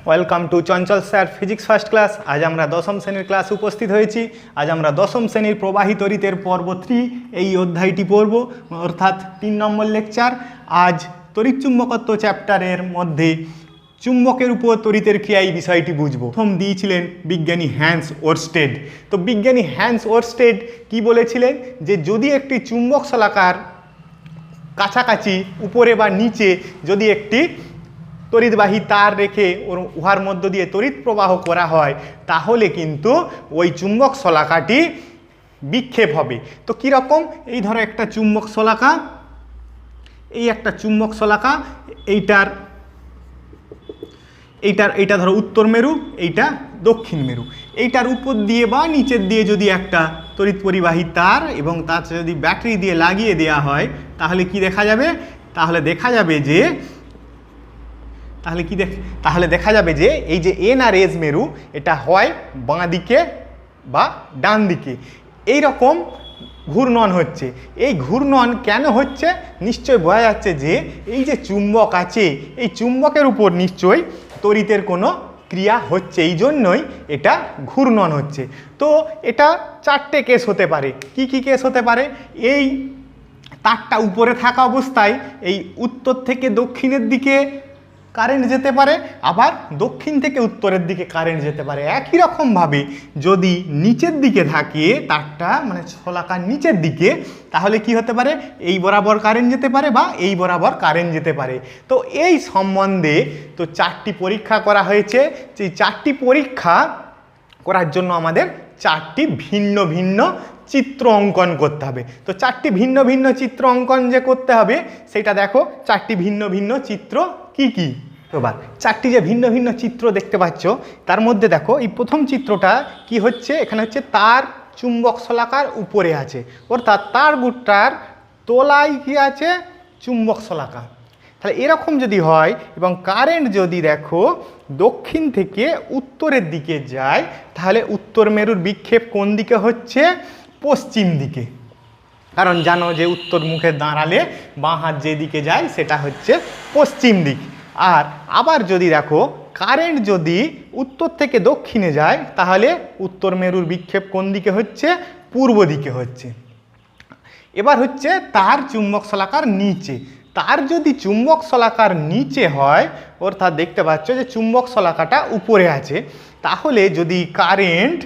Welcome to Chanchal sir physics first class. আজ আমরা দশম শ্রেণীর ক্লাস উপস্থিত হয়েছি। আজ আমরা দশম শ্রেণীর প্রবাহী তড়িতের পর্ব 3 এই অধ্যায়টি পড়ব, অর্থাৎ 3 নম্বর লেকচার। আজ তড়িৎ চুম্বকত্ব চ্যাপ্টারের মধ্যে চুম্বকের উপর তড়িতের ক্রিয়া এই বিষয়টি বুঝব। প্রথম দিয়েছিলেন বিজ্ঞানী হ্যান্স ওরস্টেড। তো বিজ্ঞানী হ্যান্স ওরস্টেড কি বলেছিলেন, যে যদি একটি চুম্বক শলাকার কাছাকাছি উপরে বা নিচে যদি একটি তড়িৎবাহী তার রেখে উহার মধ্য দিয়ে তড়িৎ প্রবাহ করা হয়, তাহলে কিন্তু ওই চুম্বক শলাকাটি বিক্ষেপ হবে। তো কীরকম, এই ধরো একটা চুম্বক শলাকা, এই একটা চুম্বক শলাকা, এইটা ধরো উত্তর মেরু, এইটা দক্ষিণ মেরু। এইটার উপর দিয়ে বা নিচের দিয়ে যদি একটা তড়িৎ পরিবাহী তার এবং তার যদি ব্যাটারি দিয়ে লাগিয়ে দেওয়া হয়, তাহলে কি দেখা যাবে? তাহলে দেখা যাবে যে এই যে এন আর এস মেরু, এটা হয় বাঁ দিকে বা ডান দিকে এই রকম ঘূর্ণন হচ্ছে। এই ঘূর্ণন কেন হচ্ছে? নিশ্চয় বোঝা যাচ্ছে যে এই যে চুম্বক আছে, এই চুম্বকের উপর নিশ্চয়ই তড়িতের কোনো ক্রিয়া হচ্ছে, এই জন্যই এটা ঘূর্ণন হচ্ছে। তো এটা 4টে কেস হতে পারে। কি কি কেস হতে পারে? এই তারটা উপরে থাকা অবস্থায় এই উত্তর থেকে দক্ষিণের দিকে কারেন্ট যেতে পারে, আবার দক্ষিণ থেকে উত্তরের দিকে কারেন্ট যেতে পারে। একই রকমভাবে যদি নিচের দিকে থাকে তারটা, মানে শলাকার নিচের দিকে, তাহলে কি হতে পারে? এই বরাবর কারেন্ট যেতে পারে বা এই বরাবর কারেন্ট যেতে পারে। তো এই সম্বন্ধে তো 4টি পরীক্ষা করা হয়েছে। যে 4টি পরীক্ষা করার জন্য আমাদের 4টি ভিন্ন ভিন্ন চিত্র অঙ্কন করতে হবে। তো 4টি ভিন্ন ভিন্ন চিত্র অঙ্কন যে করতে হবে, সেটা দেখো 4টি ভিন্ন ভিন্ন চিত্র কি কি। এবার 4টি যে ভিন্ন ভিন্ন চিত্র দেখতে পাচ্ছ, তার মধ্যে দেখো এই প্রথম চিত্রটা কি হচ্ছে, এখানে হচ্ছে তার চুম্বক শলাকার উপরে আছে, অর্থাৎ তার বুটটার তলায় কি আছে? চুম্বক শলাকা। তাহলে এরকম যদি হয় এবং কারেন্ট যদি দেখো দক্ষিণ থেকে উত্তরের দিকে যায়, তাহলে উত্তর মেরুর বিক্ষেপ কোন দিকে হচ্ছে? পশ্চিম দিকে। কারণ জানো যে উত্তর মুখে দাঁড়ালে বাঁ হাত যেদিকে যায় সেটা হচ্ছে পশ্চিম দিক। আর আবার যদি দেখো কারেন্ট যদি উত্তর থেকে দক্ষিণে যায়, তাহলে উত্তর মেরুর বিক্ষেপ কোন দিকে হচ্ছে? পূর্ব দিকে হচ্ছে। এবার হচ্ছে তার চুম্বক শলাকার নিচে। তার যদি চুম্বক শলাকার নিচে হয়, অর্থাৎ দেখতে পাচ্ছ যে চুম্বক শলাকাটা উপরে আছে, তাহলে যদি কারেন্ট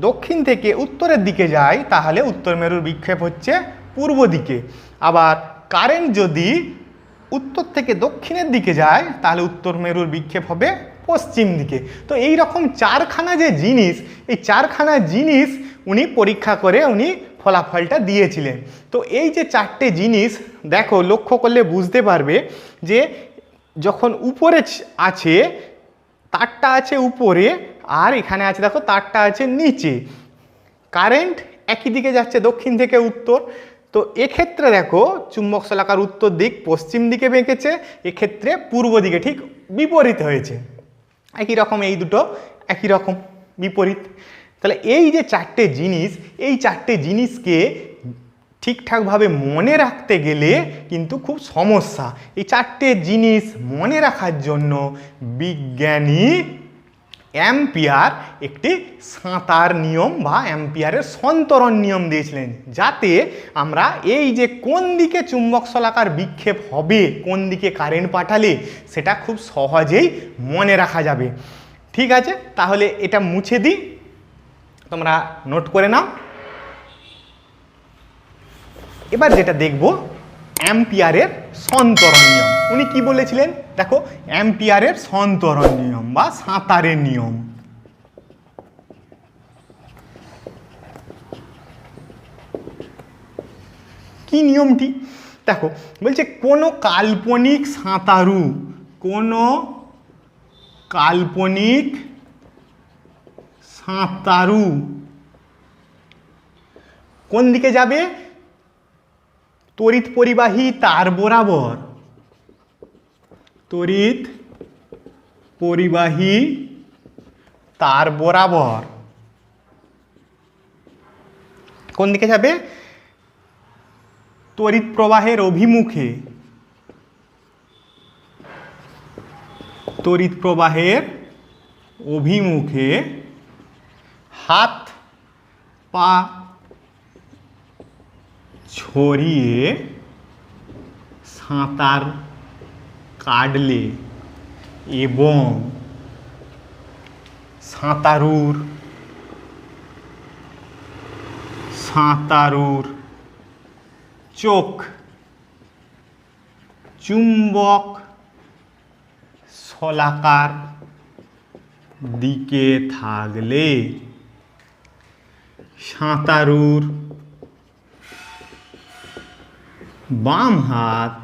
দক্ষিণ থেকে উত্তরের দিকে যায়, তাহলে উত্তর মেরুর বিক্ষেপ হচ্ছে পূর্ব দিকে। আবার কারেন্ট যদি উত্তর থেকে দক্ষিণের দিকে যায়, তাহলে উত্তর মেরুর বিক্ষেপ হবে পশ্চিম দিকে। তো এই রকম 4খানা যে জিনিস, এই 4খানা জিনিস উনি পরীক্ষা করে উনি ফলাফলটা দিয়েছিলেন। তো এই যে 4টে জিনিস দেখো, লক্ষ্য করলে বুঝতে পারবে যে যখন উপরে আছে, তারটা আছে উপরে, আর এখানে আছে দেখো তারটা আছে নিচে। কারেন্ট একই দিকে যাচ্ছে, দক্ষিণ থেকে উত্তর। তো এক্ষেত্রে দেখো চুম্বক শলাকার উত্তর দিক পশ্চিম দিকে বেঁকেছে, এক্ষেত্রে পূর্ব দিকে ঠিক বিপরীত হয়েছে। একই রকম এই দুটো একই রকম বিপরীত। তাহলে এই যে 4টে জিনিস, এই 4টে জিনিসকে ঠিকঠাকভাবে মনে রাখতে গেলে কিন্তু খুব সমস্যা। এই 4টে জিনিস মনে রাখার জন্য বিজ্ঞানী অ্যাম্পিয়ার একটি সাঁতার নিয়ম বা অ্যাম্পিয়ারের সন্তরণ নিয়ম দিয়েছিলেন, যাতে আমরা এই যে কোন দিকে চুম্বক শলাকার বিক্ষেপ হবে, কোন দিকে কারেন্ট পাঠালে সেটা খুব সহজেই মনে রাখা যাবে। ঠিক আছে, তাহলে এটা মুছে দিই, তোমরা নোট করে নাও। এবার যেটা দেখব অ্যাম্পিয়ারের সন্তরণ নিয়ম। উনি কি বলেছিলেন দেখো, অ্যাম্পিয়ারের সন্তরণ নিয়ম বা সাঁতারের নিয়ম। কি নিয়মটি দেখো, বলছে কোনো কাল্পনিক সাঁতারু কোন দিকে যাবে? তড়িৎ পরিবাহী তার বরাবর। তড়িৎ পরিবাহী তার বরাবর কোন দিকে যাবে? তড়িৎ প্রবাহের অভিমুখে। তড়িৎ প্রবাহের অভিমুখে হাত পা ছড়িয়ে সাঁতার কাটলে এবং সাঁতারুর চোখ চুম্বক শলাকার দিকে থাকলে সাঁতারুর বাম হাত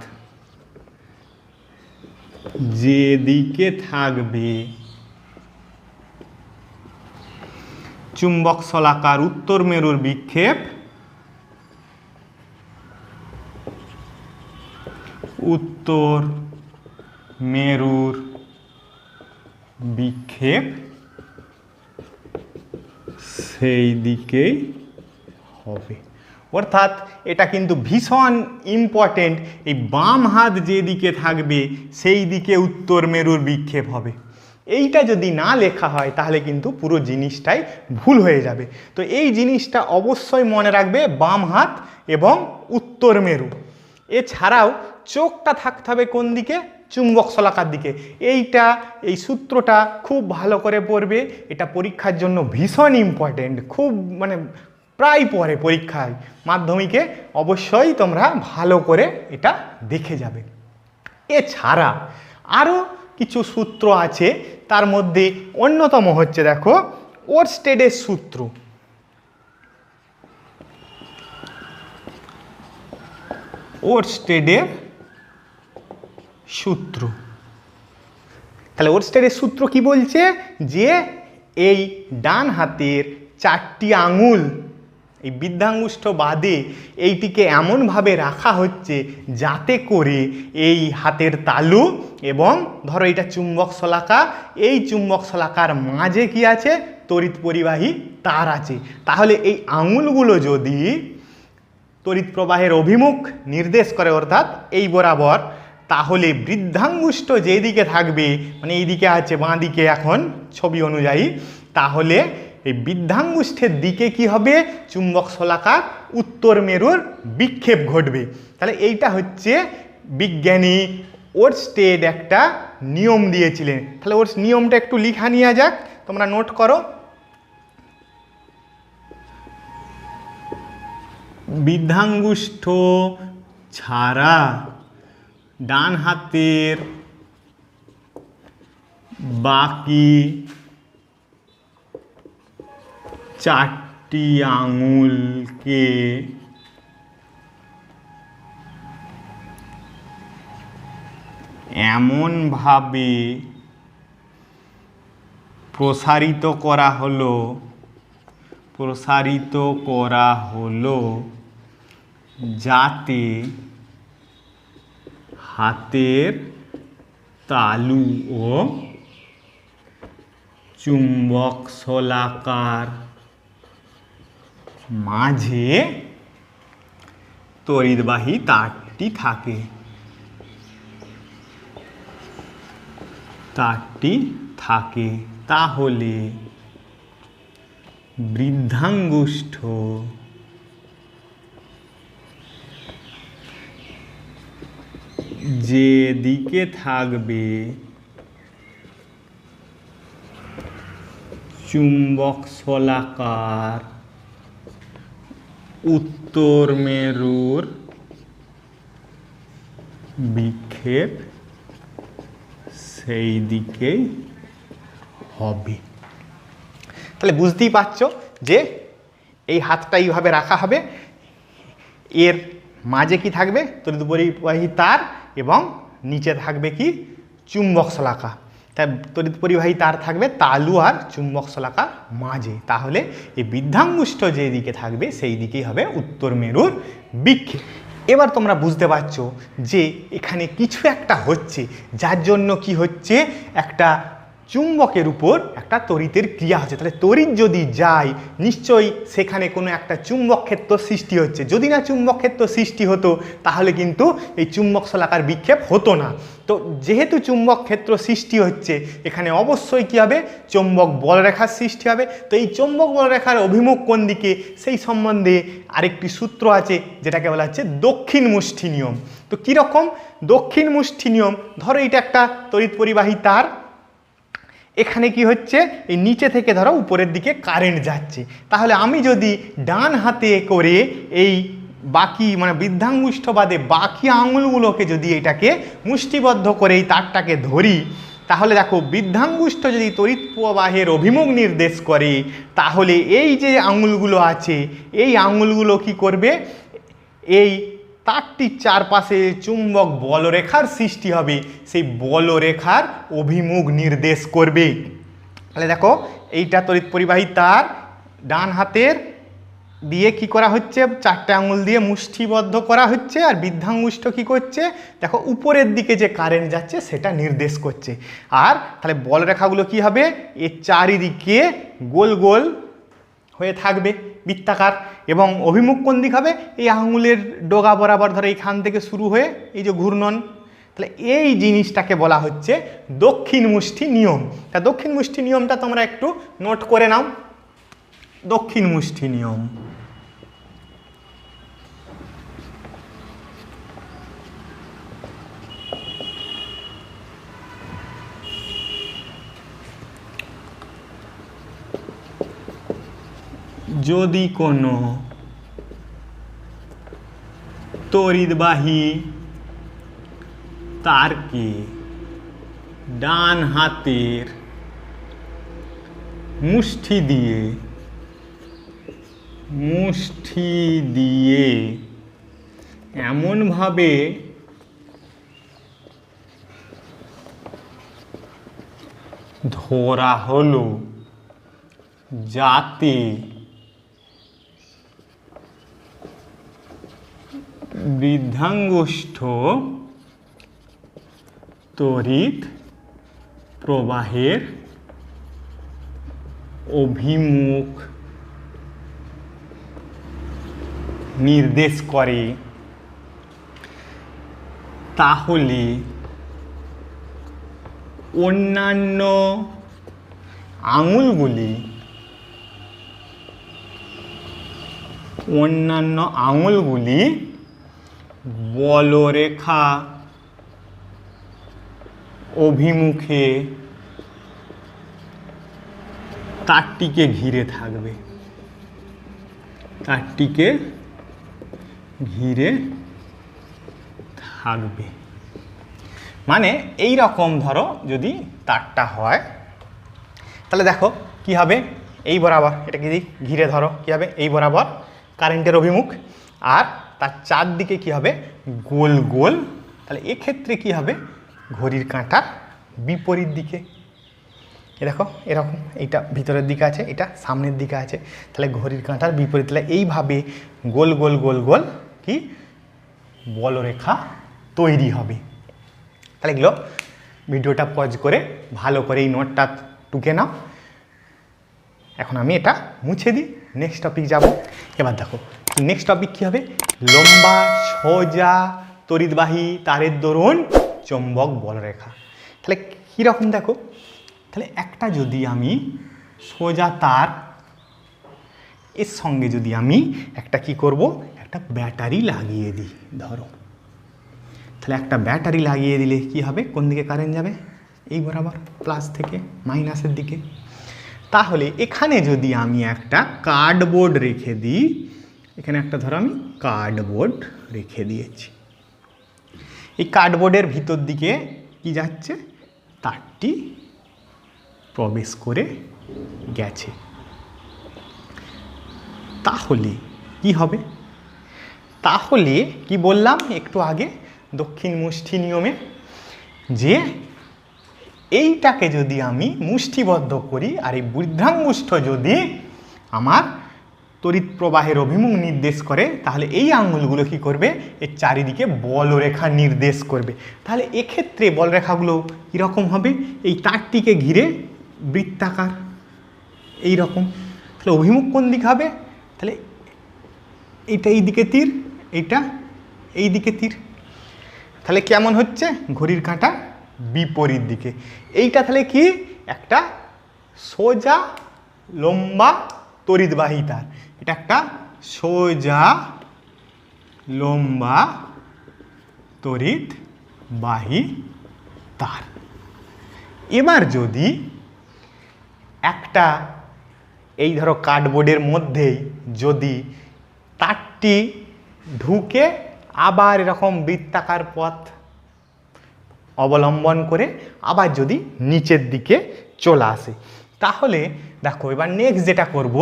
যেদিকে থাকবে চুম্বক শলাকার উত্তর মেরুর বিক্ষেপ উত্তর মেরুর বিক্ষেপ সেই দিকেই হবে। অর্থাৎ এটা কিন্তু ভীষণ ইম্পর্টেন্ট, এই বাম হাত যেদিকে থাকবে সেই দিকে উত্তর মেরুর বিক্ষেপ হবে। এইটা যদি না লেখা হয় তাহলে কিন্তু পুরো জিনিসটাই ভুল হয়ে যাবে। তো এই জিনিসটা অবশ্যই মনে রাখবে, বাম হাত এবং উত্তর মেরু। এছাড়াও চোখটা থাকতে হবে কোন দিকে? চুম্বক শলাকার দিকে। এই সূত্রটা খুব ভালো করে পড়বে, এটা পরীক্ষার জন্য ভীষণ ইম্পর্টেন্ট, খুব প্রায় পড়ে পরীক্ষায় মাধ্যমিকে, অবশ্যই তোমরা ভালো করে এটা দেখে যাবে। এছাড়া আরও কিছু সূত্র আছে, তার মধ্যে অন্যতম হচ্ছে দেখো ওরস্টেডের সূত্র। ওরস্টেডের সূত্র, তাহলে ওরস্টেডের সূত্র কি বলছে? যে এই ডান হাতের 4টি আঙুল, এই বৃদ্ধাঙ্গুষ্ঠ বাদে এইটিকে এমনভাবে রাখা হচ্ছে যাতে করে এই হাতের তালু এবং ধরো এটা চুম্বক শলাকা, এই চুম্বক শলাকার মাঝে কি আছে? তড়িৎ পরিবাহী তার আছে। তাহলে এই আঙুলগুলো যদি তড়িৎ প্রবাহের অভিমুখ নির্দেশ করে, অর্থাৎ এই বরাবর, তাহলে বৃদ্ধাঙ্গুষ্ঠ যেদিকে থাকবে, এই দিকে আছে বাঁ দিকে এখন ছবি অনুযায়ী, তাহলে এই বৃদ্ধাঙ্গুষ্ঠের দিকে কি হবে? চুম্বক শলাকার উত্তর মেরুর বিক্ষেপ ঘটবে। তাহলে এইটা হচ্ছে বিজ্ঞানী ওরস্টেড একটা নিয়ম দিয়েছিলেন। তাহলে ওর নিয়মটা একটু লিখা নিয়ে যাক, তোমরা নোট করো। বৃদ্ধাঙ্গুষ্ঠ ছাড়া ডান হাতের বাকি 4টি আঙুলকে এমনভাবে প্রসারিত করা হলো যাতে হাতের তালু ও চুম্বক শলাকার মাঝে তড়িৎবাহী তারটি থাকে। তাহলে বৃদ্ধাঙ্গুষ্ঠ যেদিকে থাকবে চুম্বক শলাকার উত্তর মেরুর বিক্ষেপ সেই দিকেই হবে। তাহলে বুঝতেই পারছো যে এই হাতটা এইভাবে রাখা হবে, এর মাঝে কি থাকবে? তড়িৎ পরিবাহী তার এবং নিচে থাকবে কি? চুম্বক শলাকা। তাই তড়িৎ পরিবাহী তার থাকবে তালু আর চুম্বক শলাকার মাঝে। তাহলে এই বৃদ্ধাঙ্গুষ্ঠ যেদিকে থাকবে সেই দিকেই হবে উত্তর মেরুর বিক্ষেপ। এবার তোমরা বুঝতে পারছো যে এখানে কিছু একটা হচ্ছে, যার জন্য কি হচ্ছে? একটা চুম্বকের উপর একটা তড়িতের ক্রিয়া হচ্ছে। তাহলে তড়িৎ যদি যায় নিশ্চয়ই সেখানে কোনো একটা চুম্বক ক্ষেত্র সৃষ্টি হচ্ছে। যদি না চুম্বক ক্ষেত্র সৃষ্টি হতো তাহলে কিন্তু এই চুম্বক শলাকার বিক্ষেপ হতো না। তো যেহেতু চুম্বক ক্ষেত্র সৃষ্টি হচ্ছে এখানে অবশ্যই কী হবে, চৌম্বক বলরেখার সৃষ্টি হবে। তো এই চৌম্বক বলরেখার অভিমুখ কোন দিকে সেই সম্বন্ধে আরেকটি সূত্র আছে যেটাকে বলা হচ্ছে দক্ষিণ মুষ্টি নিয়ম। তো কীরকম দক্ষিণ মুষ্টি নিয়ম? ধরো এটা একটা তড়িৎ পরিবাহী তার, এখানে কি হচ্ছে এই নিচে থেকে ধরো উপরের দিকে কারেন্ট যাচ্ছে। তাহলে আমি যদি ডান হাতে করে এই বাকি মানে বৃদ্ধাঙ্গুষ্ঠ বাদে বাকি আঙুলগুলোকে যদি এটাকে মুষ্টিবদ্ধ করে এই তারটাকে ধরি, তাহলে দেখো বৃদ্ধাঙ্গুষ্ঠ যদি তড়িৎ প্রবাহের অভিমুখ নির্দেশ করে তাহলে এই যে আঙুলগুলো আছে এই আঙুলগুলো কি করবে, এই তারটির চারপাশে চুম্বক বলরেখার সৃষ্টি হবে, সেই বলরেখার অভিমুখ নির্দেশ করবে। তাহলে দেখো এইটা তড়িৎ পরিবাহী তার, ডান হাতের দিয়ে কি করা হচ্ছে, চারটে আঙুল দিয়ে মুষ্টিবদ্ধ করা হচ্ছে, আর বৃদ্ধাঙ্গুষ্ঠ কি করছে দেখো উপরের দিকে যে কারেন্ট যাচ্ছে সেটা নির্দেশ করছে। আর তাহলে বলরেখাগুলো কি হবে, এর চারিদিকে গোল গোল হয়ে থাকবে বৃত্তাকার, এবং অভিমুখ কোন দিক হবে, এই আঙুলের ডগা বরাবর ধরে এইখান থেকে শুরু হয়ে এই যে ঘূর্ণন। তাহলে এই জিনিসটাকে বলা হচ্ছে দক্ষিণ মুষ্টি নিয়ম। তা দক্ষিণ মুষ্টি নিয়মটা তোমরা একটু নোট করে নাও। দক্ষিণ মুষ্টি নিয়ম, যদি কোনো তড়িৎবাহী তারকে ডান হাতের মুষ্টি দিয়ে এমনভাবে ধরা হলো যাতে বৃদ্ধাঙ্গুষ্ঠ তড়িৎ প্রবাহের অভিমুখ নির্দেশ করে, তাহলে অন্যান্য আঙুলগুলি বলরেখা অভিমুখে তারটিকে ঘিরে থাকবে, মানে এই রকম ধরো যদি তারটা হয় তাহলে দেখো কি হবে, এই বরাবর এটাকে যদি ঘিরে ধরো কি হবে, এই বরাবর কারেন্টের অভিমুখ, আর তার চারদিকে কি হবে গোল গোল। তাহলে এক্ষেত্রে কি হবে, ঘড়ির কাঁটার বিপরীত দিকে, এ দেখো এরকম, এইটা ভিতরের দিকে আছে, এটা সামনের দিকে আছে, তাহলে ঘড়ির কাঁটার বিপরীত। তাহলে এইভাবে গোল গোল গোল গোল কি বলরেখা তৈরি হবে। তাহলে এগুলো ভিডিওটা পজ করে ভালো করে এই নোটটা টুকে নাও। এখন আমি এটা মুছে দিই, নেক্সট টপিক যাব। এবার দেখো নেক্সট টপিক কী হবে, লম্বা সোজা তড়িৎবাহী তারের দরুন চৌম্বক বলরেখা। তাহলে কীরকম দেখো, তাহলে একটা যদি আমি সোজা তার এর সঙ্গে যদি আমি একটা কি করব, একটা ব্যাটারি লাগিয়ে দিই ধরো, তাহলে একটা ব্যাটারি লাগিয়ে দিলে কি হবে, কোন দিকে কারেন্ট যাবে, এই বরাবর প্লাস থেকে মাইনাসের দিকে। তাহলে এখানে যদি আমি একটা কার্ডবোর্ড রেখে দিই, এখানে একটা ধরো আমি কার্ডবোর্ড রেখে দিয়েছি, এই কার্ডবোর্ডের ভিতর দিকে কি যাচ্ছে, তারটি প্রবেশ করে গেছে। তাহলে কি হবে, তাহলে কি বললাম একটু আগে দক্ষিণ মুষ্টি নিয়মে, যে এইটাকে যদি আমি মুষ্টিবদ্ধ করি আর এই বৃদ্ধাঙ্গুষ্ঠ যদি আমার তড়িৎ প্রবাহের অভিমুখ নির্দেশ করে, তাহলে এই আঙুলগুলো কি করবে, এর চারিদিকে বলরেখা নির্দেশ করবে। তাহলে এক্ষেত্রে বলরেখাগুলো কীরকম হবে, এই তারটিকে ঘিরে বৃত্তাকার এই রকম। তাহলে অভিমুখ কোন দিক হবে, তাহলে এইটা এই দিকে তীর, এইটা এই দিকে তীর। তাহলে কেমন হচ্ছে, ঘড়ির কাঁটা বিপরীত দিকে। এইটা তাহলে কি, একটা সোজা লম্বা তড়িৎবাহী তার। এটা একটা সোজা লম্বা তড়িৎবাহী তার। এবার যদি একটা এই ধরো কার্ডবোর্ডের মধ্যেই যদি তারটি ঢুকে আবার এরকম বৃত্তাকার পথ অবলম্বন করে আবার যদি নিচের দিকে চলে আসে, তাহলে দেখো এবার নেক্সট যেটা করব,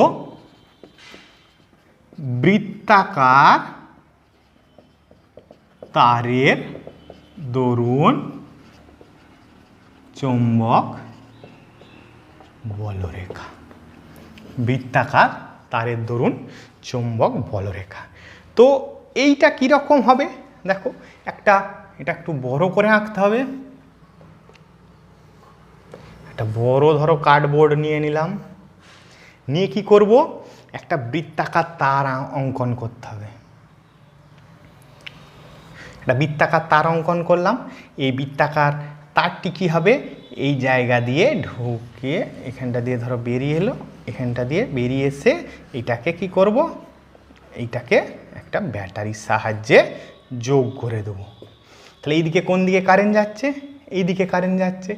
বৃত্তাকার তারের দরুন চৌম্বক বলরেখা। বৃত্তাকার তারের দরুন চৌম্বক বলরেখা। তো এইটা কীরকম হবে, দেখো এটা একটু বড় করে আঁকতে হবে। একটা বড় ধরো কার্ডবোর্ড নিয়ে নিলাম, নিয়ে কি করব, একটা বৃত্তাকার তার অঙ্কন করতে হবে। একটা বৃত্তাকার তার অঙ্কন করলাম। এই বৃত্তাকার তারটি কি হবে, এই জায়গা দিয়ে ঢুকে এখানটা দিয়ে ধরো বেরিয়ে এলো, এখানটা দিয়ে বেরিয়ে এসে এইটাকে কি করব, এইটাকে একটা ব্যাটারির সাহায্যে যোগ করে দেবো। তাহলে এইদিকে কোন দিকে কারেন্ট যাচ্ছে, এই দিকে কারেন্ট যাচ্ছে,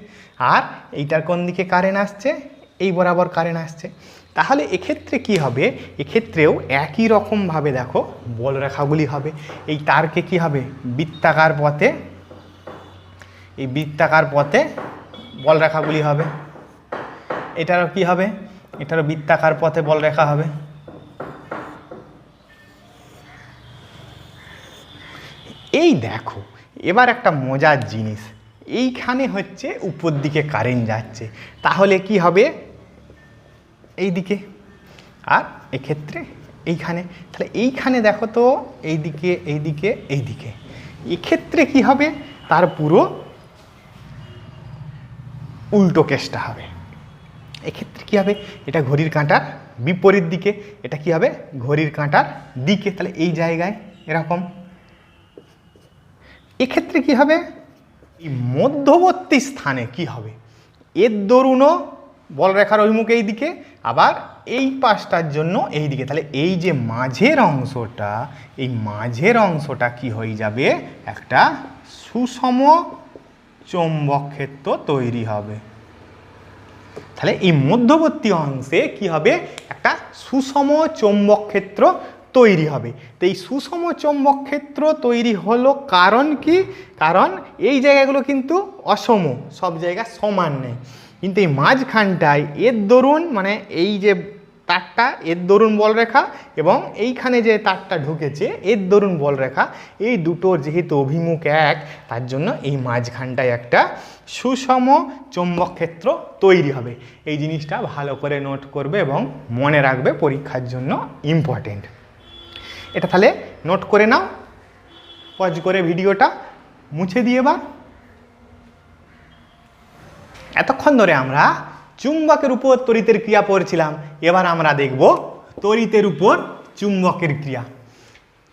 আর এইটার কোন দিকে কারেন্ট আসছে, এই বরাবর কারেন্ট আসছে। তাহলে এক্ষেত্রে কি হবে, এক্ষেত্রেও একই রকমভাবে দেখো বলরেখাগুলি হবে। এই তারকে কি হবে, বৃত্তাকার পথে, এই বৃত্তাকার পথে বলরেখাগুলি হবে। এটারও কি হবে, এটারও বৃত্তাকার পথে বলরেখা হবে। এই দেখো এবার একটা মজার জিনিস, এইখানে হচ্ছে উপর দিকে কারেন্ট যাচ্ছে, তাহলে কি হবে এই দিকে, আর এক্ষেত্রে এইখানে। তাহলে এইখানে দেখো তো এইদিকে এইদিকে এইদিকে, এক্ষেত্রে কি হবে, তার পুরো উল্টো কেসটা হবে। এক্ষেত্রে কি হবে, এটা ঘড়ির কাঁটার বিপরীত দিকে, এটা কি হবে ঘড়ির কাঁটার দিকে। তাহলে এই জায়গায় এরকম। এক্ষেত্রে কি হবে, এই মধ্যবর্তী স্থানে কি হবে, এর দরুনও বলরেখার অভিমুখ এই দিকে, আবার এই পাশটার জন্য এই দিকে। তাহলে এই যে মাঝের অংশটা, এই মাঝের অংশটা কি হয়ে যাবে, একটা সুষম চৌম্বক ক্ষেত্র তৈরি হবে। তাহলে এই মধ্যবর্তী অংশে কি হবে, একটা সুষম চৌম্বক ক্ষেত্র তৈরি হবে। তো এই সুষম চৌম্বক ক্ষেত্র তৈরি হলো কারণ কি, কারণ এই জায়গাগুলো কিন্তু অসম, সব জায়গা সমান নেই, কিন্তু এই মাঝখানটায় এর দরুন, মানে এই যে তারটা এর দরুন বলরেখা এবং এইখানে যে তারটা ঢুকেছে এর দরুন বলরেখা, এই দুটোর যেহেতু অভিমুখ এক, তার জন্য এই মাঝখানটায় একটা সুষম চৌম্বক ক্ষেত্র তৈরি হবে। এই জিনিসটা ভালো করে নোট করবে এবং মনে রাখবে, পরীক্ষার জন্য ইম্পর্টেন্ট। এটা তাহলে নোট করে নাও, পজ করে ভিডিওটা মুছে দিয়ে। এবার এতক্ষণ ধরে আমরা চুম্বকের উপর তড়িতের ক্রিয়া পড়ছিলাম, এবার আমরা দেখব তড়িতের উপর চুম্বকের ক্রিয়া।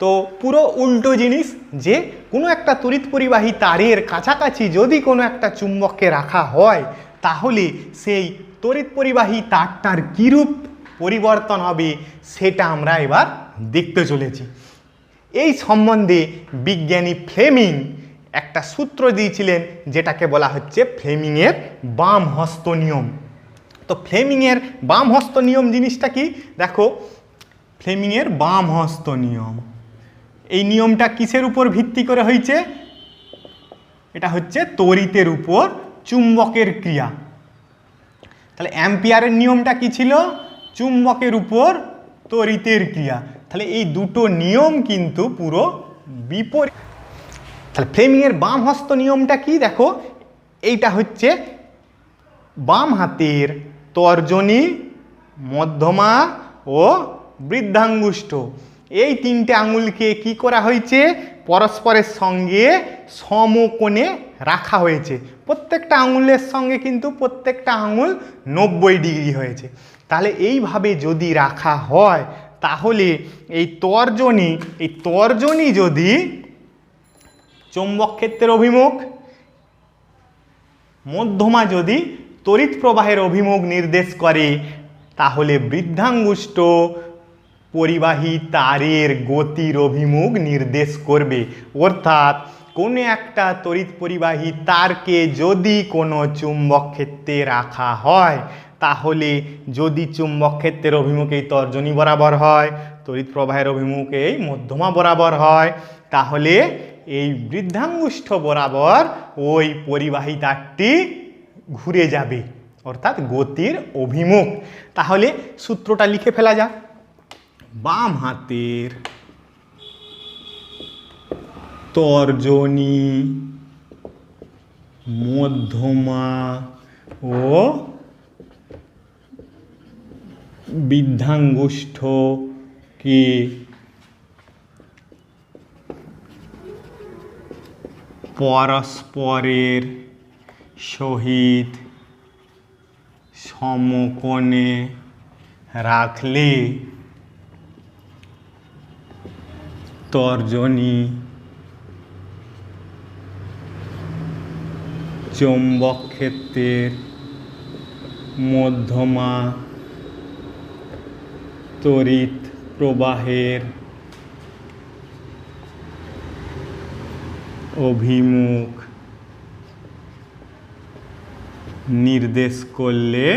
তো পুরো উল্টো জিনিস, যে কোনো একটা তড়িৎ পরিবাহী তারের কাছাকাছি যদি কোনো একটা চুম্বককে রাখা হয়, তাহলে সেই তড়িৎ পরিবাহী তারটার কীরূপ পরিবর্তন হবে সেটা আমরা এবার দেখতে চলেছি। এই সম্বন্ধে বিজ্ঞানী ফ্লেমিং একটা সূত্র দিয়েছিলেন, যেটাকে বলা হচ্ছে ফ্লেমিংয়ের বাম হস্ত নিয়ম। তো ফ্লেমিংয়ের বাম হস্ত নিয়ম জিনিসটা কি, দেখো ফ্লেমিংয়ের বাম হস্ত নিয়ম, এই নিয়মটা কিসের উপর ভিত্তি করে হয়েছে, এটা হচ্ছে তড়িতের উপর চুম্বকের ক্রিয়া। তাহলে অ্যাম্পিয়ারের নিয়মটা কি ছিল, চুম্বকের উপর তড়িতের ক্রিয়া। তাহলে এই দুটো নিয়ম কিন্তু পুরো বিপরীত। তাহলে ফ্লেমিংয়ের বাম হস্ত নিয়মটা কি, দেখো এইটা হচ্ছে বাম হাতের তর্জনী, মধ্যমা ও বৃদ্ধাঙ্গুষ্ঠ, এই তিনটে আঙুলকে কি করা হয়েছে, পরস্পরের সঙ্গে সমকোণে রাখা হয়েছে। প্রত্যেকটা আঙুলের সঙ্গে কিন্তু প্রত্যেকটা আঙুল 90 ডিগ্রি হয়েছে। তাহলে এইভাবে যদি রাখা হয় তাহলে এই তর্জনী যদি চৌম্বক ক্ষেত্রের অভিমুখ, মধ্যমা যদি তড়িৎ প্রবাহের অভিমুখ নির্দেশ করে, তাহলে বৃদ্ধাঙ্গুষ্ঠ পরিবাহী তারের গতির অভিমুখ নির্দেশ করবে। অর্থাৎ কোনো একটা তড়িৎ পরিবাহী তারকে যদি কোনো চুম্বক ক্ষেত্রে রাখা হয়, তাহলে যদি চুম্বক ক্ষেত্রের অভিমুখ এই তর্জনী বরাবর হয়, তড়িৎ প্রবাহের অভিমুখ এই মধ্যমা বরাবর হয়, তাহলে এই বৃদ্ধাঙ্গুষ্ঠ বরাবর ওই পরিবাহী তারটি ঘুরে যাবে, অর্থাৎ গতির অভিমুখ। তাহলে সূত্রটা লিখে ফেলা যাক। বাম হাতের তর্জনী, মধ্যমা ও বৃদ্ধাঙ্গুষ্ঠকে পরস্পরের সহিত সমকোণে রাখলে তর্জনী চৌম্বক ক্ষেত্রের মধ্যমা তড়িৎ প্রবাহের অভিমুখ নির্দেশ করলে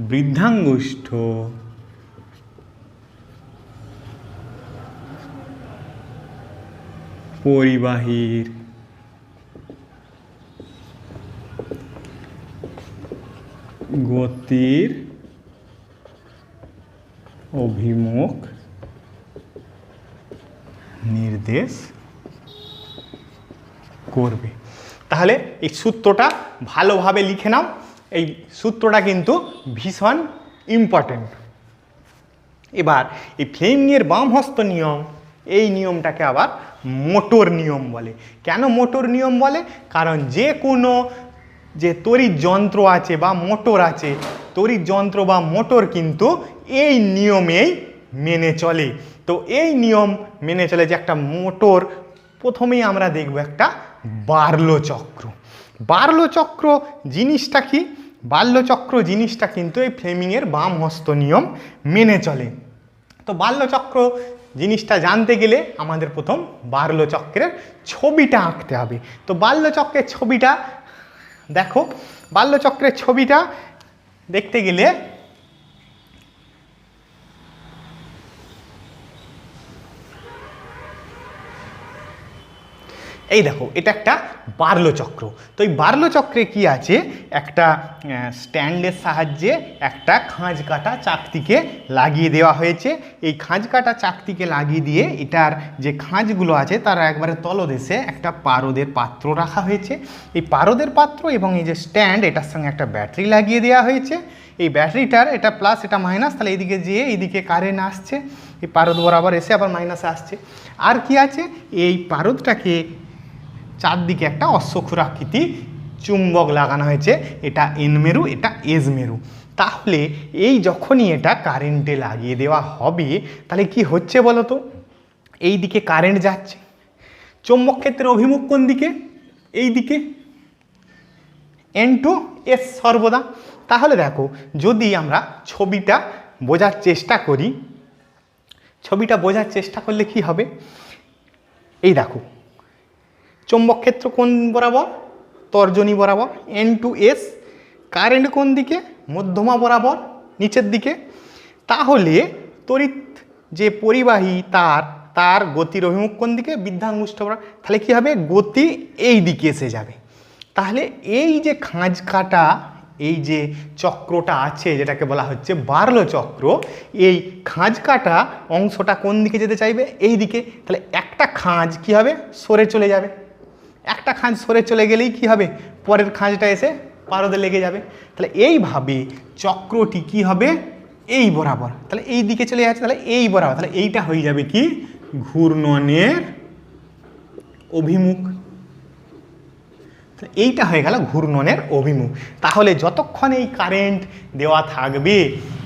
বৃদ্ধাঙ্গুষ্ঠ পরিবাহীর গতির অভিমুখ নির্দেশ করবে। তাহলে এই সূত্রটা ভালোভাবে লিখে নাও। এই সূত্রটা কিন্তু ভীষণ ইম্পর্টেন্ট। এবার এই ফ্লেমিংয়ের বাম হস্ত নিয়ম, এই নিয়মটাকে আবার মোটর নিয়ম বলে। কেন মোটর নিয়ম বলে? কারণ যে কোনো যে তড়িৎ যন্ত্র আছে বা মোটর আছে, তড়িৎ যন্ত্র বা মোটর কিন্তু এই নিয়মেই মেনে চলে। তো এই নিয়ম মেনে চলে যে একটা মোটর, প্রথমেই আমরা দেখব একটা বার্লো চক্র। বার্লো চক্র জিনিসটা কি? বার্লো চক্র জিনিসটা কিন্তু এই ফ্লেমিংয়ের বাম হস্ত নিয়ম মেনে চলে। তো বার্লো চক্র জিনিসটা জানতে গেলে আমাদের প্রথম বার্লো চক্রের ছবিটা আঁকতে হবে। তো বার্লো চক্রের ছবিটা দেখো। বার্লো চক্রের ছবিটা দেখতে গেলে এই দেখো, এটা একটা বার্লো চক্র। তো এই বার্লো চক্রে কি আছে, একটা স্ট্যান্ডের সাহায্যে একটা খাঁজ কাটা চাকতিকে লাগিয়ে দেওয়া হয়েছে। এই খাঁজ কাটা চাকতিকে লাগিয়ে দিয়ে এটার যে খাঁজগুলো আছে তার একবারে তলদেশে একটা পারদের পাত্র রাখা হয়েছে। এই পারদের পাত্র এবং এই যে স্ট্যান্ড, এটার সঙ্গে একটা ব্যাটারি লাগিয়ে দেওয়া হয়েছে। এই ব্যাটারিটার এটা প্লাস এটা মাইনাস, তাহলে এইদিকে যেয়ে এইদিকে কারেন্ট আসছে, এই পারদ বরাবর এসে আবার মাইনাসে আসছে। আর কি আছে, এই পারদটাকে চারদিকে একটা অশ্বক্ষুরাকৃতি চুম্বক লাগানো হয়েছে। এটা এন মেরু, এটা এস মেরু। তাহলে এই যখনই এটা কারেন্টে লাগিয়ে দেওয়া হবে, তাহলে কি হচ্ছে বলো তো? এই দিকে কারেন্ট যাচ্ছে, চৌম্বক ক্ষেত্রের অভিমুখ কোন দিকে? এই দিকে, এন টু এস সর্বদা। তাহলে দেখো, যদি আমরা ছবিটা বোঝার চেষ্টা করি, ছবিটা বোঝার চেষ্টা করলে কি হবে, এই দেখো, চৌম্বক ক্ষেত্র কোন বরাবর? তর্জনী বরাবর, এন টু এস। কারেন্ট কোন দিকে? মধ্যমা বরাবর, নিচের দিকে। তাহলে তড়িৎ যে পরিবাহী তার গতির অভিমুখ কোন দিকে? বৃদ্ধাঙ্গুষ্ঠ বরাবর। তাহলে কি হবে? গতি এই দিকে এসে যাবে। তাহলে এই যে খাঁজ কাটা এই যে চক্রটা আছে, যেটাকে বলা হচ্ছে বার্লো চক্র, এই খাঁজ কাটা অংশটা কোন দিকে যেতে চাইবে? এই দিকে। তাহলে একটা খাঁজ কি হবে? সরে চলে যাবে। একটা খাঁজ সরে চলে গেলেই কি হবে? পরের খাঁজটা এসে পারদে লেগে যাবে। তাহলে এইভাবে চক্রটি কি হবে? এই বরাবর, তাহলে এই দিকে চলে যাচ্ছে, তাহলে এই বরাবর, তাহলে এইটা হয়ে যাবে কি ঘূর্ণনের অভিমুখ। এইটা হয়ে গেল ঘূর্ণনের অভিমুখ। তাহলে যতক্ষণ এই কারেন্ট দেওয়া থাকবে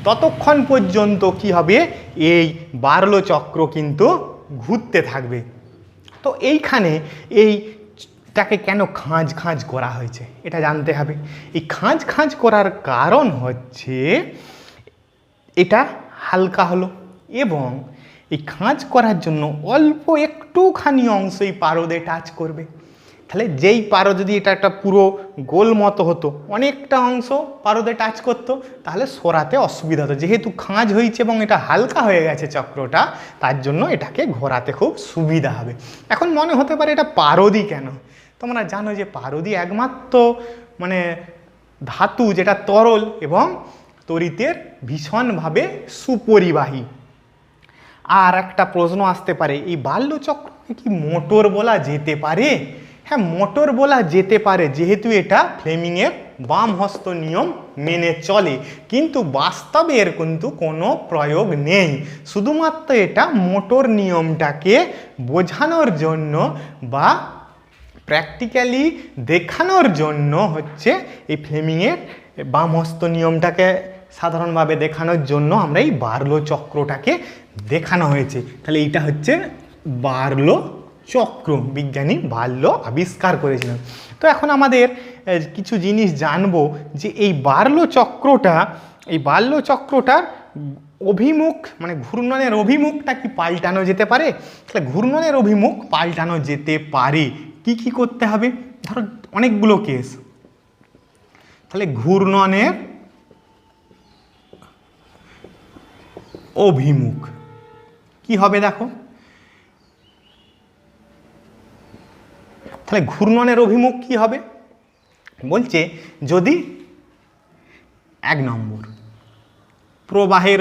ততক্ষণ পর্যন্ত কি হবে, এই বার্লো চক্র কিন্তু ঘুরতে থাকবে। তো এইখানে এইটাকে কেন খাঁজ খাঁজ করা হয়েছে এটা জানতে হবে। এই খাঁজ খাঁজ করার কারণ হচ্ছে এটা হালকা হলো এবং এই খাঁজ করার জন্য অল্প একটুখানি অংশ এই পারদে টাচ করবে। তাহলে যেই পারদ যদি এটা একটা পুরো গোল মতো হতো, অনেকটা অংশ পারদে টাচ করতো, তাহলে সরাতে অসুবিধা হতো। যেহেতু খাঁজ হয়েছে এবং এটা হালকা হয়ে গেছে চক্রটা, তার জন্য এটাকে ঘোরাতে খুব সুবিধা হবে। এখন মনে হতে পারে এটা পারদই কেন? তোমরা জানো যে পারদই একমাত্র মানে ধাতু যেটা তরল এবং তড়িতের ভীষণভাবে সুপরিবাহী। আর একটা প্রশ্ন আসতে পারে, এই বাল্য চক্রকে কি মোটর বলা যেতে পারে? হ্যাঁ, মোটর বলা যেতে পারে, যেহেতু এটা ফ্লেমিংয়ের বাম হস্ত নিয়ম মেনে চলে, কিন্তু বাস্তবে এর কিন্তু কোনো প্রয়োগ নেই। শুধুমাত্র এটা মোটর নিয়মটাকে বোঝানোর জন্য বা প্র্যাকটিক্যালি দেখানোর জন্য হচ্ছে এই ফ্লেমিংয়ের বাম হস্ত নিয়মটাকে সাধারণভাবে দেখানোর জন্য আমরা এই বার্লো চক্রটাকে দেখানো হয়েছে। তাহলে এইটা হচ্ছে বার্লো চক্র, বিজ্ঞানী বার্লো আবিষ্কার করেছিলেন। তো এখন আমাদের কিছু জিনিস জানবো যে এই বার্লো চক্রটার অভিমুখ মানে ঘূর্ণনের অভিমুখটা কি পাল্টানো যেতে পারে? তাহলে ঘূর্ণনের অভিমুখ পাল্টানো যেতে পারে। কি কি করতে হবে? ধরো অনেকগুলো কেস। তাহলে ঘূর্ণনের অভিমুখ কি হবে দেখো। তাহলে ঘূর্ণনের অভিমুখ কি হবে বলছে, যদি 1 নম্বর প্রবাহের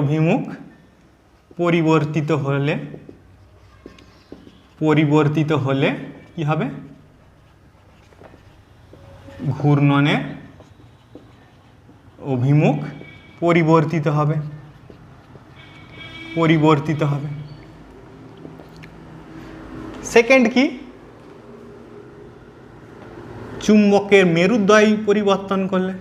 অভিমুখ পরিবর্তিত হলে কি হবে, ঘূর্ণনের অভিমুখ পরিবর্তিত হবে। সেকেন্ড কি, চুম্বকের মেরুদ্বয় পরিবর্তন করলে।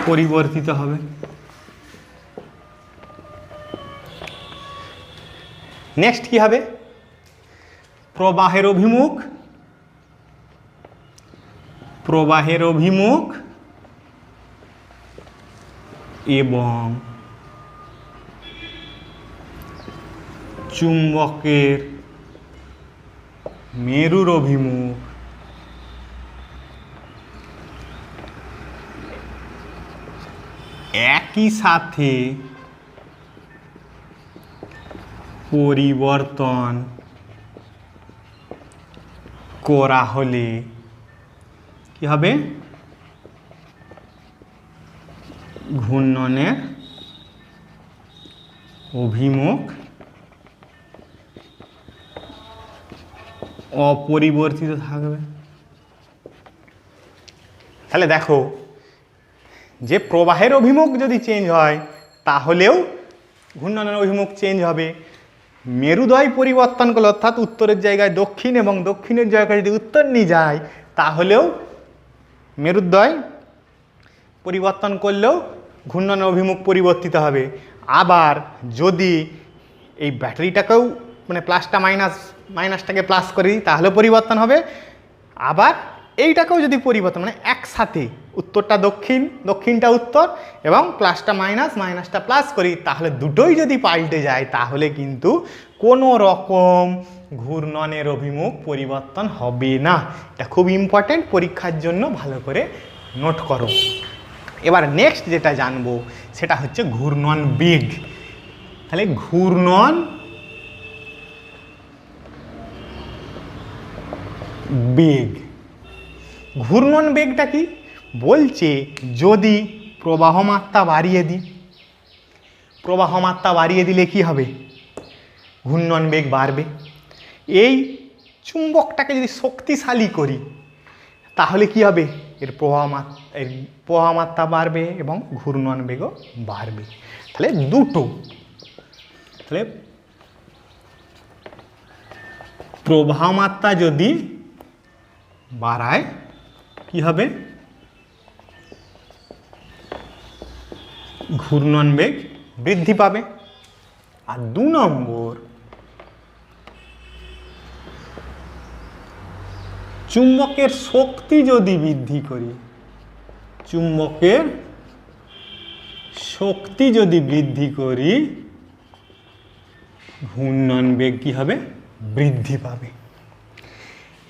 পরিবর্তিত হবে। নেক্সট কি হবে, প্রবাহের অভিমুখ এবং চুম্বকের মেরুর অভিমুখ একই সাথে পরিবর্তন করা হলে কি হবে, ঘূর্ণনের অভিমুখ অপরিবর্তিত থাকবে। তাহলে দেখো যে প্রবাহের অভিমুখ যদি চেঞ্জ হয় তাহলেও ঘূর্ণনের অভিমুখ চেঞ্জ হবে। মেরুদ্বয় পরিবর্তন করলে অর্থাৎ উত্তরের জায়গায় দক্ষিণ এবং দক্ষিণের জায়গায় যদি উত্তর নিয়ে যায় তাহলেও মেরুদ্বয় পরিবর্তন করলেও ঘূর্ণনের অভিমুখ পরিবর্তিত হবে। আবার যদি এই ব্যাটারিটাকেও মানে প্লাসটা মাইনাসটাকে প্লাস করে দিই তাহলে পরিবর্তন হবে। আবার এইটাকেও যদি পরিবর্তন মানে একসাথে উত্তরটা দক্ষিণ দক্ষিণটা উত্তর এবং প্লাসটা মাইনাসটা প্লাস করি তাহলে দুটোই যদি পাল্টে যায় তাহলে কিন্তু কোনো রকম ঘূর্ণনের অভিমুখ পরিবর্তন হবে না। এটা খুব ইম্পর্টেন্ট, পরীক্ষার জন্য ভালো করে নোট করো। এবার নেক্সট যেটা জানবো সেটা হচ্ছে ঘূর্ণন বেগ। তাহলে ঘূর্ণন বেগ। ঘূর্ণন বেগটা কি বলছে, যদি প্রবাহ মাত্রা বাড়িয়ে দিই, প্রবাহ মাত্রা বাড়িয়ে দিলে কি হবে, ঘূর্ণন বেগ বাড়বে। এই চুম্বকটাকে যদি শক্তিশালী করি তাহলে কি হবে, এর প্রবাহ মাত্রা বাড়বে এবং ঘূর্ণন বেগও বাড়বে। তাহলে দুটো, তাহলে প্রবাহ মাত্রা যদি বাড়ায় কি হবে, ঘূর্ণন বেগ বৃদ্ধি পাবে। আর 2 নম্বর, চুম্বকের শক্তি যদি বৃদ্ধি করি, চুম্বকের শক্তি যদি বৃদ্ধি করি, ঘূর্ণন বেগ কি হবে, বৃদ্ধি পাবে।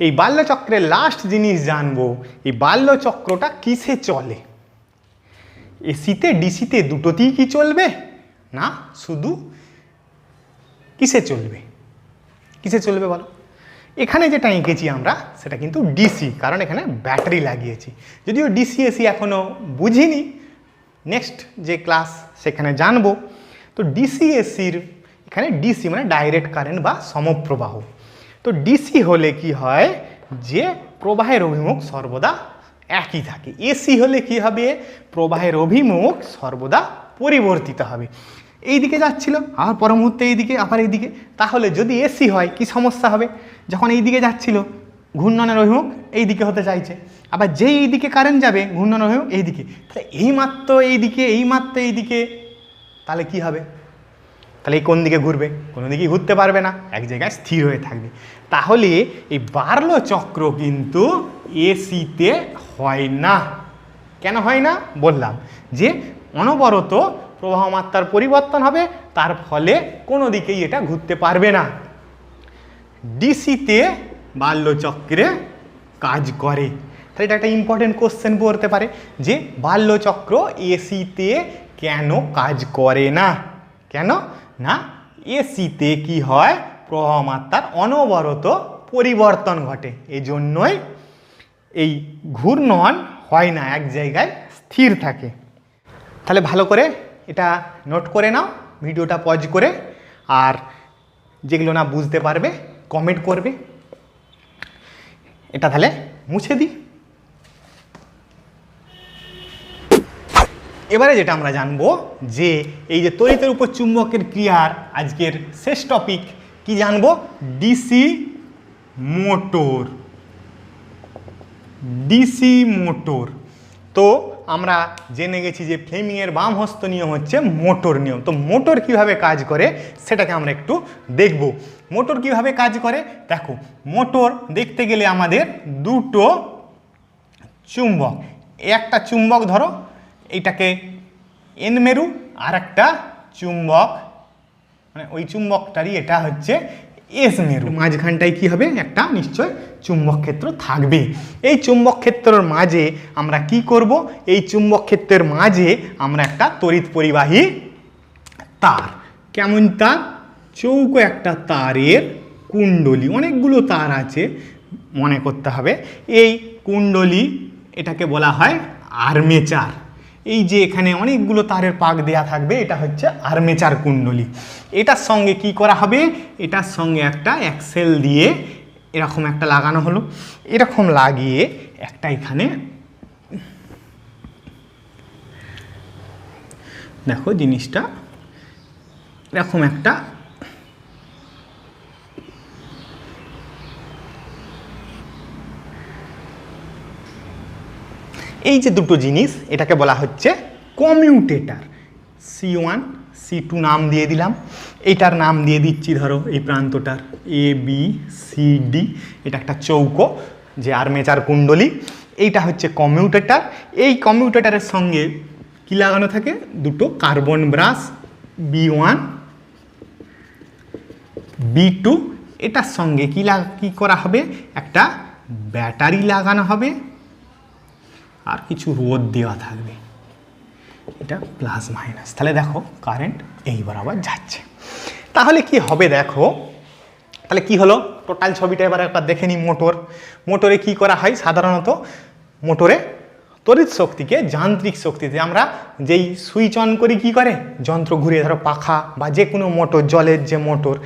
এই বাল্যচক্রের লাস্ট জিনিস জানবো, এই বাল্যচক্রটা কিসে চলে, এসিতে ডিসিতে দুটোতেই কি চলবে না, শুধু কিসে চলবে, কিসে চলবে বলো। এখানে যেটা এঁকেছি আমরা সেটা কিন্তু ডিসি, কারণ এখানে ব্যাটারি লাগিয়েছি। যদিও ডিসি এসি এখনও বুঝিনি, নেক্সট যে ক্লাস সেখানে জানবো। তো ডিসি এসির এখানে ডিসি মানে ডাইরেক্ট কারেন্ট বা সমপ্রবাহ। তো ডিসি হলে কি হয় যে প্রবাহের অভিমুখ সর্বদা একই থাকে, এসি হলে কি হবে, প্রবাহের অভিমুখ সর্বদা পরিবর্তিত হবে। এই দিকে যাচ্ছিল আর পর মুহূর্তে এইদিকে আবার এইদিকে, তাহলে যদি এসি হয় কি সমস্যা হবে, যখন এই দিকে যাচ্ছিল ঘূর্ণনের অভিমুখ এই দিকে হতে চাইছে, আবার যেই এই দিকে কারেন্ট যাবে ঘূর্ণনের অভিমুখ এই দিকে, তাহলে এইমাত্র এইদিকে এইমাত্র এইদিকে, তাহলে কি হবে, তাহলে এই কোন দিকে ঘুরবে, কোনো দিকেই ঘুরতে পারবে না, এক জায়গায় স্থির হয়ে থাকবে। তাহলে এই বার্লো চক্র কিন্তু এসিতে হয় না। কেন হয় না বললাম, যে অনবরত প্রবাহ মাত্রার পরিবর্তন হবে, তার ফলে কোনো দিকেই এটা ঘুরতে পারবে না। ডিসিতে বাল্যচক্রে কাজ করে। তাহলে এটা একটা ইম্পর্টেন্ট কোশ্চেন পড়তে পারে যে বাল্যচক্র এসিতে কেন কাজ করে না, কেন না, এসিতে কি হয়, প্রবাহ মাত্রার অনবরত পরিবর্তন ঘটে, এই জন্যই এই ঘূর্ণন হয় না, এক জায়গায় স্থির থাকে। তাহলে ভালো করে এটা নোট করে নাও, ভিডিওটা পজ করে, আর যেগুলো না বুঝতে পারবে কমেন্ট করবে। এটা তাহলে মুছে দিই। এবারে যেটা আমরা জানবো যে এই যে তড়িতের উপর চুম্বকের ক্রিয়ার আজকের শেষ টপিক কি জানবো, ডিসি মোটর। ডিসি মোটর, তো আমরা জেনে গেছি যে ফ্লেমিংয়ের বাম হস্ত নিয়ম হচ্ছে মোটর নিয়ম। তো মোটর কিভাবে কাজ করে সেটাকে আমরা একটু দেখব। মোটর কিভাবে কাজ করে দেখো, মোটর দেখতে গেলে আমাদের দুটো চুম্বক, একটা চুম্বক ধরো এইটাকে এন মেরু, আর একটা চুম্বক মানে ওই চুম্বকটারই এটা হচ্ছে এস মেরু, মাঝখানটায় কি হবে, একটা নিশ্চয় চুম্বক ক্ষেত্র থাকবে। এই চুম্বক ক্ষেত্রের মাঝে আমরা কি করব, এই চুম্বক ক্ষেত্রের মাঝে আমরা একটা তড়িৎ পরিবাহী তার, কেমন তার, চৌকো একটা তারের কুণ্ডলী, অনেকগুলো তার আছে মনে করতে হবে। এই কুণ্ডলী এটাকে বলা হয় আর্মেচার। এই যে এখানে অনেকগুলো তারের পাক দেয়া থাকবে, এটা হচ্ছে আর্মেচার কুণ্ডলী। এটার সঙ্গে কি করা হবে, এটার সঙ্গে একটা অ্যাক্সেল দিয়ে এরকম একটা লাগানো হলো, এরকম লাগিয়ে একটা এখানে দেখো জিনিসটা এরকম একটা এই যে দুটো জিনিস এটাকে বলা হচ্ছে কমিউটেটর। C1 C2 নাম দিয়ে দিলাম, এইটার নাম দিয়ে দিচ্ছি ধরো এই প্রান্তটার ABCD, এটা একটা চৌকো যে আর্মেচার কুণ্ডলী, এইটা হচ্ছে কমিউটেটর। এই কমিউটেটরের সঙ্গে কি লাগানো থাকে, দুটো কার্বন ব্রাশ B1 B2, এটার সঙ্গে কি করা হবে, একটা ব্যাটারি লাগানো হবে আর কিছু রোধ দেওয়া থাকবে, এটা প্লাস মাইনাস। তাহলে দেখো কারেন্ট এই বরাবর যাচ্ছে। তাহলে কি হবে দেখো, তাহলে কি হলো, টোটাল ছবিটা এবার একবার দেখে নিই। মোটরে কি করা হয় সাধারণত? মোটরে তড়িৎ শক্তিকে যান্ত্রিক শক্তিতে আমরা যেই সুইচ অন করি কি করে, যন্ত্র ঘুরে, ধরো পাখা বা যে কোনো মোটর, জলের যে মোটর,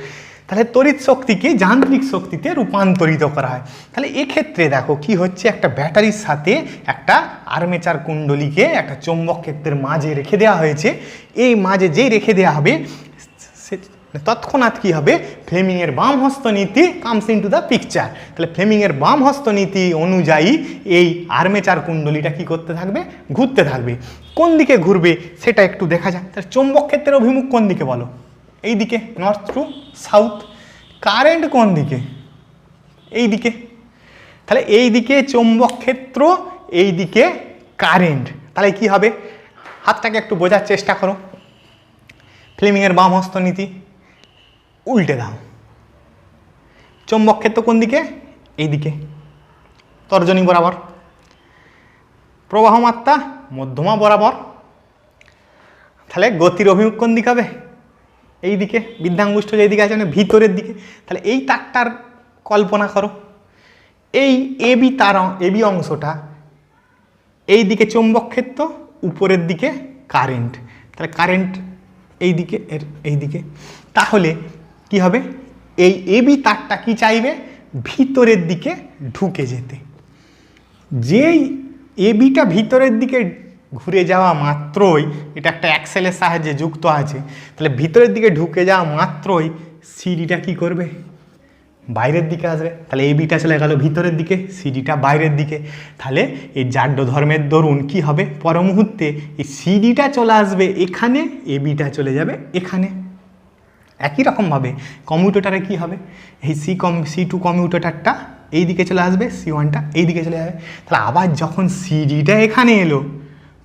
তাহলে তড়িৎ শক্তিকে যান্ত্রিক শক্তিতে রূপান্তরিত করা হয়। তাহলে এক্ষেত্রে দেখো কি হচ্ছে, একটা ব্যাটারির সাথে একটা আর্মেচার কুণ্ডলীকে একটা চৌম্বক ক্ষেত্রের মাঝে রেখে দেওয়া হয়েছে। এই মাঝে যেই রেখে দেওয়া হবে তৎক্ষণাৎ কি হবে, ফ্লেমিংয়ের বাম হস্ত নীতি কামস ইনটু দ্য পিকচার। তাহলে ফ্লেমিংয়ের বাম হস্ত নীতি অনুযায়ী এই আর্মেচার কুণ্ডলীটা কি করতে থাকবে, ঘুরতে থাকবে। কোন দিকে ঘুরবে সেটা একটু দেখা যাক। তাহলে চৌম্বক ক্ষেত্রের অভিমুখ কোন দিকে বলো? এই দিকে, নর্থ টু সাউথ। কারেন্ট কোন দিকে? এই দিকে। তাহলে এই দিকে চৌম্বক ক্ষেত্র, এই দিকে কারেন্ট। তাহলে কি হবে, হাতটাকে একটু বোঝার চেষ্টা করো। ফ্লেমিংয়ের বাম হস্ত নীতি উল্টে দাও। চৌম্বক ক্ষেত্র কোন দিকে? এই দিকে, তর্জনী বরাবর। প্রবাহ মাত্রা মধ্যমা বরাবর। তাহলে গতির অভিমুখ কোন দিকে হবে? এই দিকে, বৃদ্ধাঙ্গুষ্ঠ যেদিকে আছে মানে ভিতরের দিকে। তাহলে এই তারটার কল্পনা করো, এই এবি তার, এবি অংশটা এই দিকে চৌম্বক ক্ষেত্র, উপরের দিকে কারেন্ট। তাহলে কারেন্ট এই দিকে, এর এই দিকে। তাহলে কি হবে, এই এবি তারটা কি চাইবে, ভিতরের দিকে ঢুকে যেতে। যেই এবিটা ভিতরের দিকে ঘুরে যাওয়া মাত্রই, এটা একটা অ্যাক্সেলের সাহায্যে যুক্ত আছে, তাহলে ভিতরের দিকে ঢুকে যাওয়া মাত্রই সিডিটা কি করবে, বাইরের দিকে আসবে। তাহলে এবিটা চলে গেল ভিতরের দিকে, সিডিটা বাইরের দিকে। তাহলে এই জাড্য ধর্মের দরুন কি হবে, পর মুহূর্তে এই সিডিটা চলে আসবে এখানে, এবিটা চলে যাবে এখানে। একই রকমভাবে কমিউটেটারে কি হবে, এই সি2 কমিউটেটারটা এই দিকে চলে আসবে, সি1টা এই দিকে চলে যাবে। তাহলে আবার যখন সিডিটা এখানে এলো,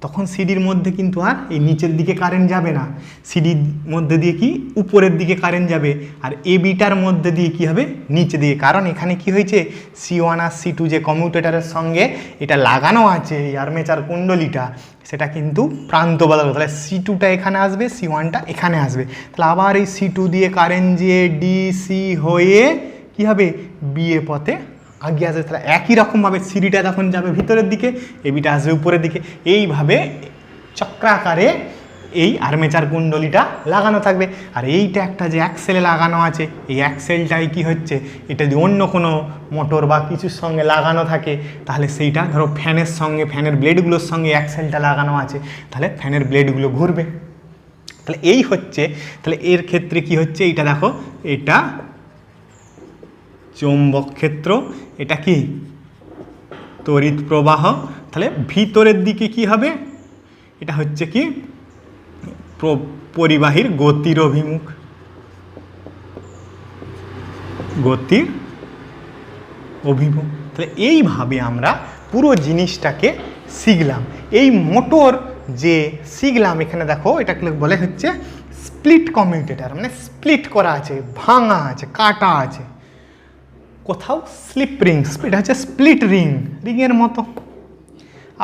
তখন সিডির মধ্যে কিন্তু আর এই নিচের দিকে কারেন্ট যাবে না, সিডির মধ্যে দিয়ে কি উপরের দিকে কারেন্ট যাবে, আর এবিটার মধ্যে দিয়ে কি হবে, নিচে দিকে। কারণ এখানে কি হয়েছে, সি1 আর সি2 যে কমিউটেটারের সঙ্গে এটা লাগানো আছে, এই আর্মেচার কুণ্ডলীটা, সেটা কিন্তু প্রান্ত বদল। তাহলে সি2টা এখানে আসবে, সি1টা এখানে আসবে। তাহলে আবার এই সি2 দিয়ে কারেন্ট যে ডিসি হয়ে কি হবে, বিএ পথে আগে আসবে। তাহলে একই রকমভাবে সিডিটা তখন যাবে ভিতরের দিকে, এবিটা আসবে উপরের দিকে। এইভাবে চক্রাকারে এই আর্মেচার কুণ্ডলীটা লাগানো থাকবে। আর এইটা একটা যে অ্যাক্সেলে লাগানো আছে, এই অ্যাক্সেলটাই কি হচ্ছে, এটা যদি অন্য কোনো মোটর বা কিছুর সঙ্গে লাগানো থাকে, তাহলে সেইটা ধরো ফ্যানের সঙ্গে, ফ্যানের ব্লেডগুলোর সঙ্গে অ্যাক্সেলটা লাগানো আছে, তাহলে ফ্যানের ব্লেডগুলো ঘুরবে। তাহলে এই হচ্ছে, তাহলে এর ক্ষেত্রে কি হচ্ছে, এইটা দেখো, এটা চৌম্বক ক্ষেত্র, এটা কি তড়িৎ প্রবাহ। তাহলে ভিতরের দিকে কি হবে, এটা হচ্ছে কি পরিবাহীর গতির অভিমুখ, গতির অভিমুখ। তাহলে এইভাবে আমরা পুরো জিনিসটাকে শিখলাম। এই মোটর যে শিখলাম, এখানে দেখো এটাকে বলে হচ্ছে স্প্লিট কমিউটেটর, মানে স্প্লিট করা আছে, ভাঙা আছে, কাটা আছে। কোথাও স্লিপ রিং, এটা হচ্ছে স্প্লিট রিং, রিংয়ের মতো।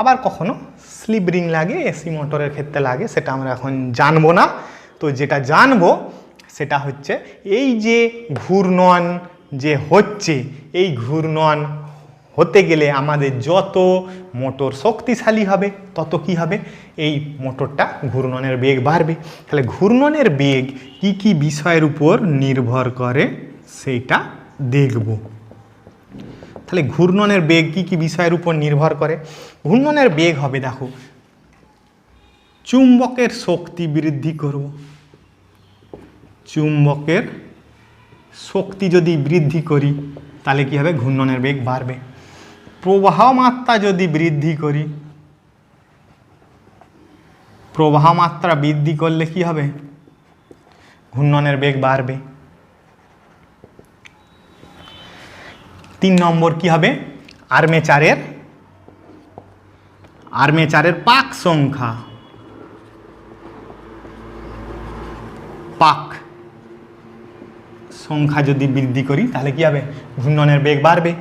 আবার কখনো স্লিপ রিং লাগে, এসি মোটরের ক্ষেত্রে লাগে, সেটা আমরা এখন জানবো না। তো যেটা জানবো সেটা হচ্ছে এই যে ঘূর্ণন যে হচ্ছে, এই ঘূর্ণন হতে গেলে আমাদের যত মোটর শক্তিশালী হবে, তত কি হবে, এই মোটরটা ঘূর্ণনের বেগ বাড়বে। তাহলে ঘূর্ণনের বেগ কি কি বিষয়ের উপর নির্ভর করে সেইটা দেখব। তাহলে ঘূর্ণনের বেগ কি কি বিষয়ের উপর নির্ভর করে? ঘূর্ণনের বেগ হবে, দেখো, চুম্বকের শক্তি বৃদ্ধি করব, চুম্বকের শক্তি যদি বৃদ্ধি করি তাহলে কি হবে, ঘূর্ণনের বেগ বাড়বে। প্রবাহ মাত্রা যদি বৃদ্ধি করি, প্রবাহ মাত্রা বৃদ্ধি করলে কি হবে, ঘূর্ণনের বেগ বাড়বে। 3 নম্বর কি হবে, আর্মেচারের পাক সংখ্যা, পাক সংখ্যা যদি বৃদ্ধি করি তাহলে কি হবে, ঘূর্ণনের বেগ বাড়বে।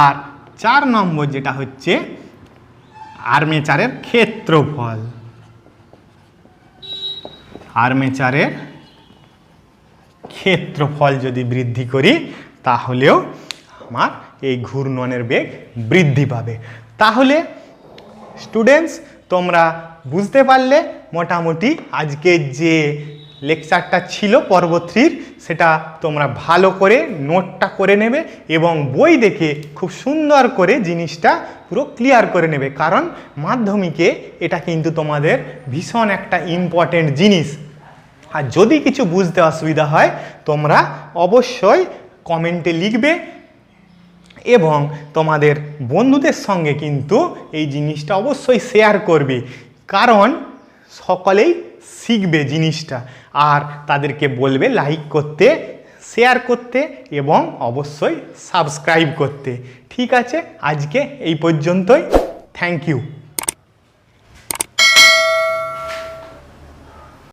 আর 4 নম্বর যেটা হচ্ছে আর্মেচারের ক্ষেত্রফল, আর্মেচারের ক্ষেত্রফল যদি বৃদ্ধি করি তাহলেও আমার এই ঘূর্ণনের বেগ বৃদ্ধি পাবে। তাহলে স্টুডেন্টস, তোমরা বুঝতে পারলে মোটামুটি আজকের যে লেকচারটা ছিল পর্ব 3 সেটা তোমরা ভালো করে নোটটা করে নেবে এবং বই দেখে খুব সুন্দর করে জিনিসটা পুরো ক্লিয়ার করে নেবে, কারণ মাধ্যমিকে এটা কিন্তু তোমাদের ভীষণ একটা ইম্পর্টেন্ট জিনিস। আর যদি কিছু বুঝতে অসুবিধা হয় তোমরা অবশ্যই কমেন্টে লিখবে এবং তোমাদের বন্ধুদের সঙ্গে কিন্তু এই জিনিসটা অবশ্যই শেয়ার করবে, কারণ সকলেই শিখবে জিনিসটা। আর তাদেরকে বলবে লাইক করতে, শেয়ার করতে এবং অবশ্যই সাবস্ক্রাইব করতে। ঠিক আছে, আজকে এই পর্যন্তই। Thank you.